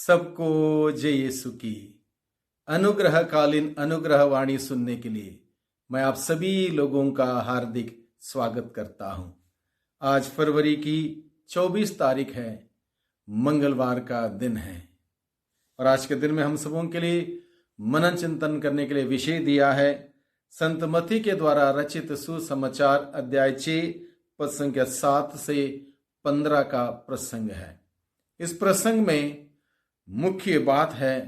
सबको जय यीशु की अनुग्रहकालीन अनुग्रह वाणी सुनने के लिए मैं आप सभी लोगों का हार्दिक स्वागत करता हूं। आज फरवरी की 24 तारीख है, मंगलवार का दिन है और आज के दिन में हम सबों के लिए मनन चिंतन करने के लिए विषय दिया है संत मत्ती के द्वारा रचित सुसमाचार अध्याय 6 पद संख्या 7 से 15 का प्रसंग है। इस प्रसंग में मुख्य बात है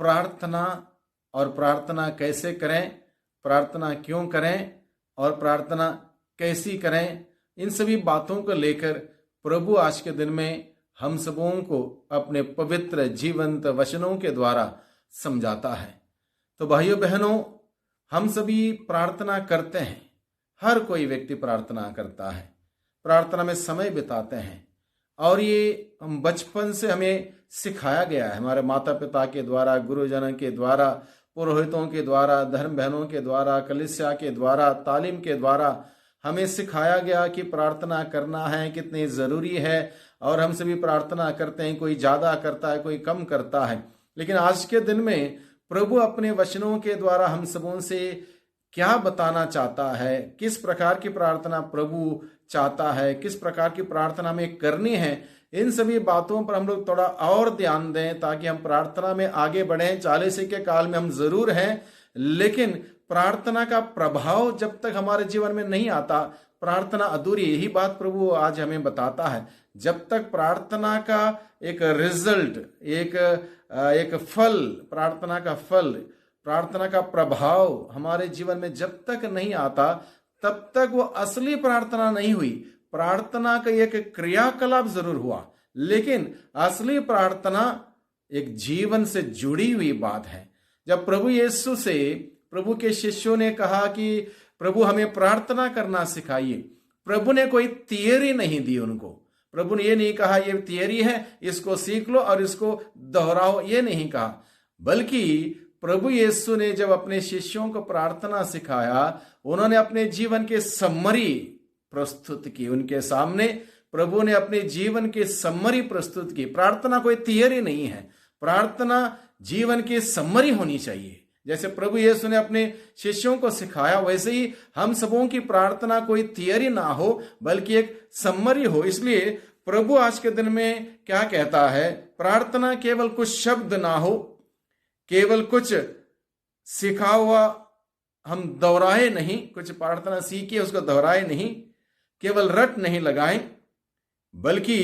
प्रार्थना और प्रार्थना कैसे करें, प्रार्थना क्यों करें और प्रार्थना कैसी करें। इन सभी बातों को लेकर प्रभु आज के दिन में हम सबों को अपने पवित्र जीवंत वचनों के द्वारा समझाता है। तो भाइयों बहनों, हम सभी प्रार्थना करते हैं, हर कोई व्यक्ति प्रार्थना करता है, प्रार्थना में समय बिताते हैं और ये हम बचपन से हमें सिखाया गया है, हमारे माता पिता के द्वारा, गुरुजनों के द्वारा, पुरोहितों के द्वारा, धर्म बहनों के द्वारा, कलीसिया के द्वारा, तालीम के द्वारा हमें सिखाया गया कि प्रार्थना करना है, कितनी ज़रूरी है। और हम सभी प्रार्थना करते हैं, कोई ज़्यादा करता है, कोई कम करता है। लेकिन आज के दिन में प्रभु अपने वचनों के द्वारा हम सबों से क्या बताना चाहता है, किस प्रकार की प्रार्थना प्रभु चाहता है, किस प्रकार की प्रार्थना हमें करनी है, इन सभी बातों पर हम लोग थोड़ा और ध्यान दें ताकि हम प्रार्थना में आगे बढ़ें। 40 के काल में हम जरूर हैं, लेकिन प्रार्थना का प्रभाव जब तक हमारे जीवन में नहीं आता, प्रार्थना अधूरी। यही बात प्रभु आज हमें बताता है। जब तक प्रार्थना का एक रिजल्ट, एक फल, प्रार्थना का फल, प्रार्थना का प्रभाव हमारे जीवन में जब तक नहीं आता, तब तक वो असली प्रार्थना नहीं हुई। प्रार्थना का एक क्रियाकलाप जरूर हुआ, लेकिन असली प्रार्थना एक जीवन से जुड़ी हुई बात है। जब प्रभु यीशु से प्रभु के शिष्यों ने कहा कि प्रभु हमें प्रार्थना करना सिखाइए, प्रभु ने कोई थियरी नहीं दी उनको। प्रभु ने ये नहीं कहा ये थियरी है, इसको सीख लो और इसको दोहराओ, ये नहीं कहा। बल्कि प्रभु यीशु ने जब अपने शिष्यों को प्रार्थना सिखाया, उन्होंने अपने जीवन के समरी प्रस्तुत की। उनके सामने प्रभु ने अपने जीवन के समरी प्रस्तुत की। प्रार्थना कोई थियरी नहीं है, प्रार्थना जीवन की समरी होनी चाहिए। जैसे प्रभु यीशु ने अपने शिष्यों को सिखाया, वैसे ही हम सबों की प्रार्थना कोई थियरी ना हो, बल्कि एक समरी हो। इसलिए प्रभु आज के दिन में क्या कहता है, प्रार्थना केवल कुछ शब्द ना हो, केवल कुछ सिखा हुआ हम दोहराए नहीं, कुछ प्रार्थना सीखिए उसको दोहराए नहीं, केवल रट नहीं लगाएं, बल्कि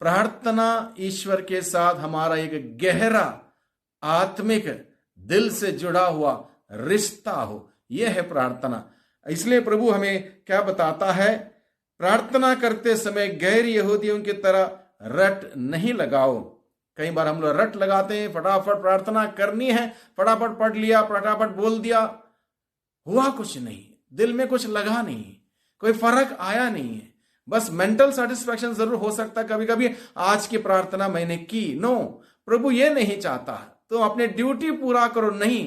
प्रार्थना ईश्वर के साथ हमारा एक गहरा आत्मिक दिल से जुड़ा हुआ रिश्ता हो, यह है प्रार्थना। इसलिए प्रभु हमें क्या बताता है, प्रार्थना करते समय गैर यहूदियों की तरह रट नहीं लगाओ। कई बार हम लोग रट लगाते हैं, फटाफट प्रार्थना करनी है, फटाफट पढ़ लिया, फटाफट बोल दिया, हुआ कुछ नहीं, दिल में कुछ लगा नहीं, कोई फर्क आया नहीं है। बस मेंटल सेटिस्फैक्शन जरूर हो सकता है कभी कभी, आज की प्रार्थना मैंने की। नो, प्रभु ये नहीं चाहता तो अपने ड्यूटी पूरा करो, नहीं।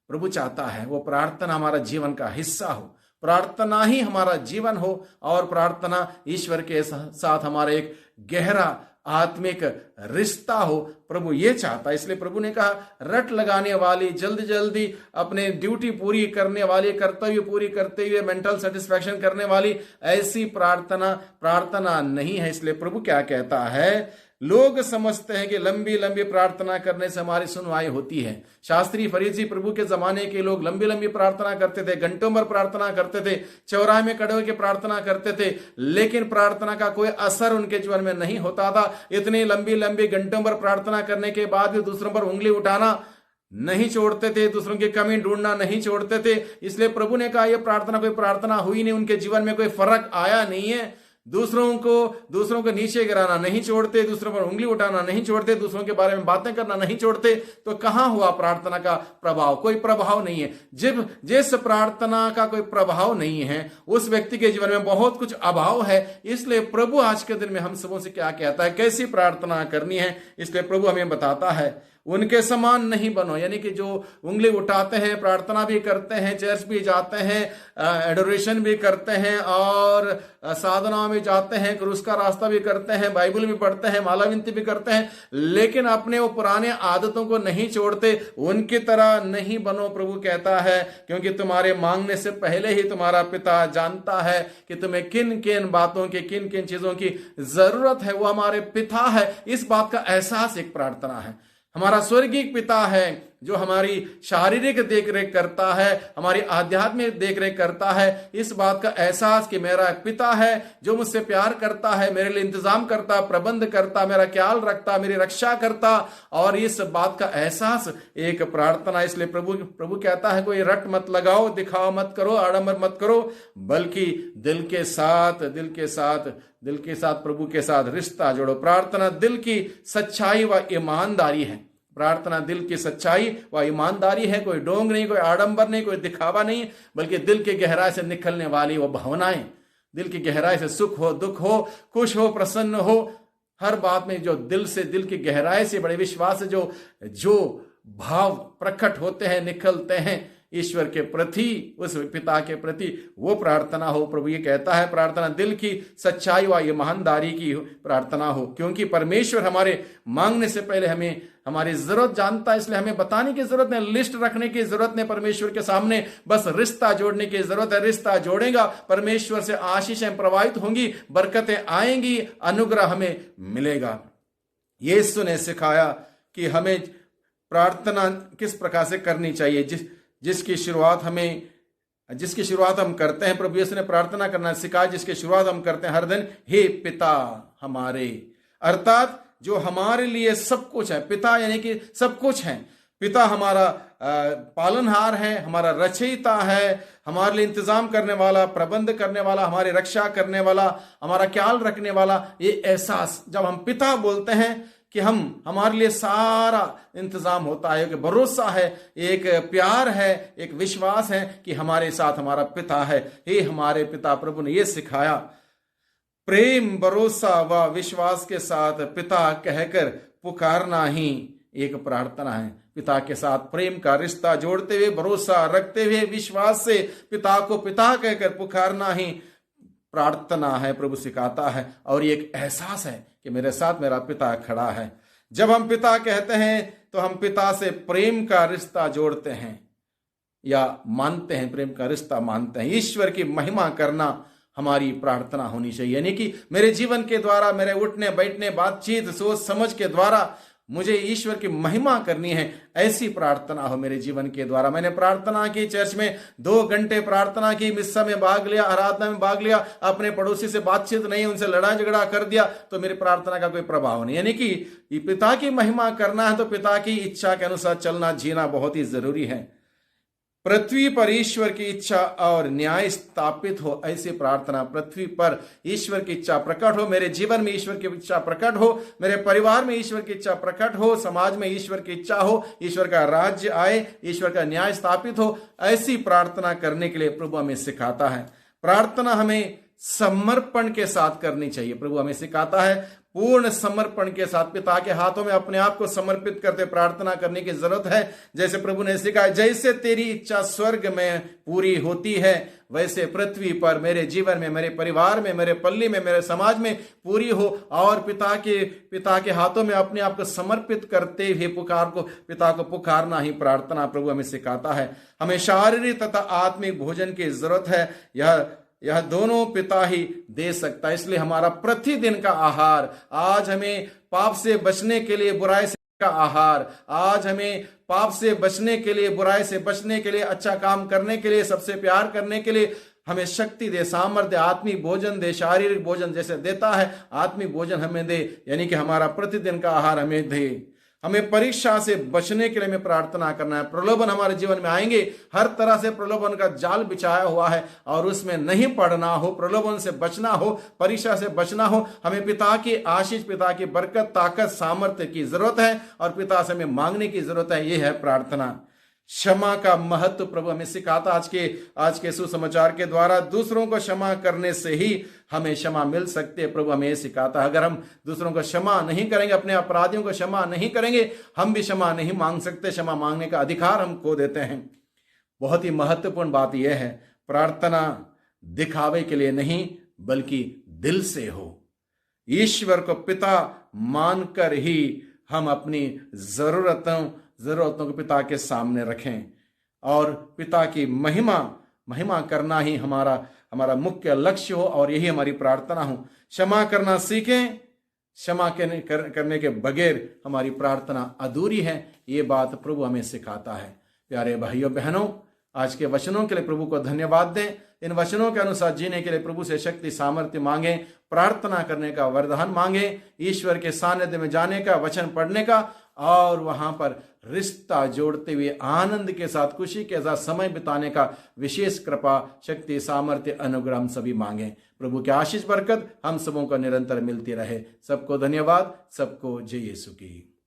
प्रभु चाहता है वो प्रार्थना हमारा जीवन का हिस्सा हो, प्रार्थना ही हमारा जीवन हो और प्रार्थना ईश्वर के साथ हमारा एक गहरा आत्मिक रिश्ता हो। प्रभु ये चाहता है। इसलिए प्रभु ने कहा, रट लगाने वाली, जल्दी जल्दी अपने ड्यूटी पूरी करने वाली, कर्तव्य पूरी करते हुए मेंटल सेटिस्फैक्शन करने वाली ऐसी प्रार्थना नहीं है। इसलिए प्रभु क्या कहता है, लोग समझते हैं कि लंबी लंबी प्रार्थना करने से हमारी सुनवाई होती है। शास्त्री फरीसी प्रभु के जमाने के लोग लंबी लंबी प्रार्थना करते थे, घंटों भर प्रार्थना करते थे, चौराहे में खड़े होकर प्रार्थना करते थे, लेकिन प्रार्थना का कोई असर उनके जीवन में नहीं होता था। इतनी लंबी लंबी घंटों भर प्रार्थना करने के बाद भी दूसरों पर उंगली उठाना नहीं छोड़ते थे, दूसरों की कमी ढूंढना नहीं छोड़ते थे। इसलिए प्रभु ने कहा, यह प्रार्थना कोई प्रार्थना हुई नहीं, उनके जीवन में कोई फर्क आया नहीं है। दूसरों को नीचे गिराना नहीं छोड़ते, दूसरों पर उंगली उठाना नहीं छोड़ते, दूसरों के बारे में बातें करना नहीं छोड़ते, तो कहां हुआ प्रार्थना का प्रभाव? कोई प्रभाव नहीं है। जिस प्रार्थना का कोई प्रभाव नहीं है, उस व्यक्ति के जीवन में बहुत कुछ अभाव है। इसलिए प्रभु आज के दिन में हम सबों से क्या कहता है, कैसी प्रार्थना करनी है, इसलिए प्रभु हमें बताता है। उनके समान नहीं बनो। यानी कि जो उंगली उठाते हैं, प्रार्थना भी करते हैं, चर्च भी जाते हैं, एडोरेशन भी करते हैं और साधना में जाते हैं, क्रूस का रास्ता भी करते हैं, बाइबल भी पढ़ते हैं, माला विनती भी करते हैं, लेकिन अपने वो पुराने आदतों को नहीं छोड़ते, उनकी तरह नहीं बनो प्रभु कहता है, क्योंकि तुम्हारे मांगने से पहले ही तुम्हारा पिता जानता है कि तुम्हें किन किन बातों की, किन किन चीजों की जरूरत है। वो हमारे पिता है, इस बात का एहसास एक प्रार्थना है। हमारा स्वर्गीय पिता है जो हमारी शारीरिक देखरेख करता है, हमारी आध्यात्मिक देखरेख करता है। इस बात का एहसास कि मेरा पिता है जो मुझसे प्यार करता है, मेरे लिए इंतजाम करता, प्रबंध करता, मेरा ख्याल रखता, मेरी रक्षा करता, और इस बात का एहसास एक प्रार्थना। इसलिए प्रभु कहता है कोई रट मत लगाओ, दिखावा मत करो, आडंबर मत करो, बल्कि दिल के साथ प्रभु के साथ रिश्ता जोड़ो। प्रार्थना दिल की सच्चाई व ईमानदारी है। प्रार्थना दिल की सच्चाई व ईमानदारी है, कोई ढोंग नहीं, कोई आडंबर नहीं, कोई दिखावा नहीं, बल्कि दिल की गहराई से निकलने वाली वो भावनाएं, दिल की गहराई से सुख हो, दुख हो, खुश हो, प्रसन्न हो, हर बात में जो दिल की गहराई से बड़े विश्वास से जो भाव प्रकट होते हैं, निकलते हैं ईश्वर के प्रति, उस पिता के प्रति, वो प्रार्थना हो। प्रभु ये कहता है प्रार्थना दिल की सच्चाई व ईमानदारी की प्रार्थना हो, क्योंकि परमेश्वर हमारे मांगने से पहले हमें हमारी जरूरत जानता है। इसलिए हमें बताने की जरूरत नहीं, लिस्ट रखने की जरूरत नहीं, परमेश्वर के सामने बस रिश्ता जोड़ने की जरूरत है। रिश्ता जोड़ेगा, परमेश्वर से आशीषें प्रवाहित होंगी, बरकतें आएंगी, अनुग्रह हमें मिलेगा। यीशु ने सिखाया कि हमें प्रार्थना किस प्रकार से करनी चाहिए, जिसकी शुरुआत हम करते हैं। प्रभु यीशु ने प्रार्थना करना सिखाया, जिसकी शुरुआत हम करते हैं हर दिन, हे पिता हमारे, अर्थात जो हमारे लिए सब कुछ है। पिता यानी कि सब कुछ है। पिता हमारा पालनहार है, हमारा रचयिता है, हमारे लिए इंतजाम करने वाला, प्रबंध करने वाला, हमारी रक्षा करने वाला, हमारा ख्याल रखने वाला। ये एहसास जब हम पिता बोलते हैं कि हमारे लिए सारा इंतजाम होता है, एक भरोसा है, एक प्यार है, एक विश्वास है कि हमारे साथ हमारा पिता है। हे हमारे पिता, प्रभु ने यह सिखाया, प्रेम, भरोसा व विश्वास के साथ पिता कहकर पुकारना ही एक प्रार्थना है। पिता के साथ प्रेम का रिश्ता जोड़ते हुए, भरोसा रखते हुए, विश्वास से पिता को पिता कहकर पुकारना ही प्रार्थना है, प्रभु सिखाता है। और ये एक एहसास है कि मेरे साथ मेरा पिता खड़ा है। जब हम पिता कहते हैं तो हम पिता से प्रेम का रिश्ता जोड़ते हैं या मानते हैं, प्रेम का रिश्ता मानते हैं। ईश्वर की महिमा करना हमारी प्रार्थना होनी चाहिए, यानी कि मेरे जीवन के द्वारा, मेरे उठने बैठने, बातचीत, सोच समझ के द्वारा मुझे ईश्वर की महिमा करनी है, ऐसी प्रार्थना हो मेरे जीवन के द्वारा। मैंने प्रार्थना की, चर्च में 2 घंटे प्रार्थना की, मिस्सा में भाग लिया, आराधना में भाग लिया, अपने पड़ोसी से बातचीत नहीं, उनसे लड़ाई झगड़ा कर दिया, तो मेरी प्रार्थना का कोई प्रभाव नहीं। यानी कि पिता की महिमा करना है तो पिता की इच्छा के अनुसार चलना, जीना बहुत ही जरूरी है। पृथ्वी पर ईश्वर की इच्छा और न्याय स्थापित हो, ऐसी प्रार्थना। पृथ्वी पर ईश्वर की इच्छा प्रकट हो, मेरे जीवन में ईश्वर की इच्छा प्रकट हो, मेरे परिवार में ईश्वर की इच्छा प्रकट हो, समाज में ईश्वर की इच्छा हो, ईश्वर का राज्य आए, ईश्वर का न्याय स्थापित हो, ऐसी प्रार्थना करने के लिए प्रभु हमें सिखाता है। प्रार्थना हमें समर्पण के साथ करनी चाहिए। प्रभु हमें सिखाता है पूर्ण समर्पण के साथ पिता के हाथों में अपने आप को समर्पित करते प्रार्थना करने की जरूरत है। जैसे प्रभु ने सिखाया, जैसे तेरी इच्छा स्वर्ग में पूरी होती है, वैसे पृथ्वी पर मेरे जीवन में, मेरे परिवार में, मेरे पल्ली में, मेरे समाज में पूरी हो। और पिता के हाथों में अपने आप को समर्पित करते हुए पिता को पुकारना ही प्रार्थना प्रभु हमें सिखाता है। हमें शारीरिक तथा आत्मिक भोजन की जरूरत है, यह दोनों पिता ही दे सकता है। इसलिए हमारा प्रतिदिन का आहार, आज हमें पाप से बचने के लिए, बुराई से का आहार, आज हमें पाप से बचने के लिए, बुराई से बचने के लिए, अच्छा काम करने के लिए, सबसे प्यार करने के लिए हमें शक्ति दे, सामर्थ्य, आत्मिक भोजन दे। शारीरिक भोजन जैसे देता है, आत्मिक भोजन हमें दे, यानी कि हमारा प्रतिदिन का आहार हमें दे। हमें परीक्षा से बचने के लिए हमें प्रार्थना करना है। प्रलोभन हमारे जीवन में आएंगे, हर तरह से प्रलोभन का जाल बिछाया हुआ है और उसमें नहीं पड़ना हो, प्रलोभन से बचना हो, परीक्षा से बचना हो। हमें पिता की आशीष, पिता की बरकत, ताकत, सामर्थ्य की जरूरत है और पिता से हमें मांगने की जरूरत है। यह है प्रार्थना। क्षमा का महत्व प्रभु हमें सिखाता। आज के सुसमाचार के द्वारा दूसरों को क्षमा करने से ही हमें क्षमा मिल सकती है। प्रभु हमें ये सिखाता है, अगर हम दूसरों को क्षमा नहीं करेंगे, अपने अपराधियों को क्षमा नहीं करेंगे, हम भी क्षमा नहीं मांग सकते। क्षमा मांगने का अधिकार हम खो देते हैं। बहुत ही महत्वपूर्ण बात यह है, प्रार्थना दिखावे के लिए नहीं बल्कि दिल से हो। ईश्वर को पिता मानकर ही हम अपनी जरूरतों को पिता के सामने रखें और पिता की महिमा करना ही हमारा मुख्य लक्ष्य हो और यही हमारी प्रार्थना हो। क्षमा करना सीखें। क्षमा करने के बगैर हमारी प्रार्थना अधूरी है। ये बात प्रभु हमें सिखाता है। प्यारे भाइयों बहनों, आज के वचनों के लिए प्रभु को धन्यवाद दें। इन वचनों के अनुसार जीने के लिए प्रभु से शक्ति सामर्थ्य मांगे, प्रार्थना करने का वरदान मांगे, ईश्वर के सानिध्य में जाने का, वचन पढ़ने का और वहां पर रिश्ता जोड़ते हुए आनंद के साथ, खुशी के साथ समय बिताने का विशेष कृपा, शक्ति, सामर्थ्य, अनुग्रह हम सभी मांगे। प्रभु की आशीष बरकत हम सबों को निरंतर मिलती रहे। सबको धन्यवाद। सबको जय यीशु की।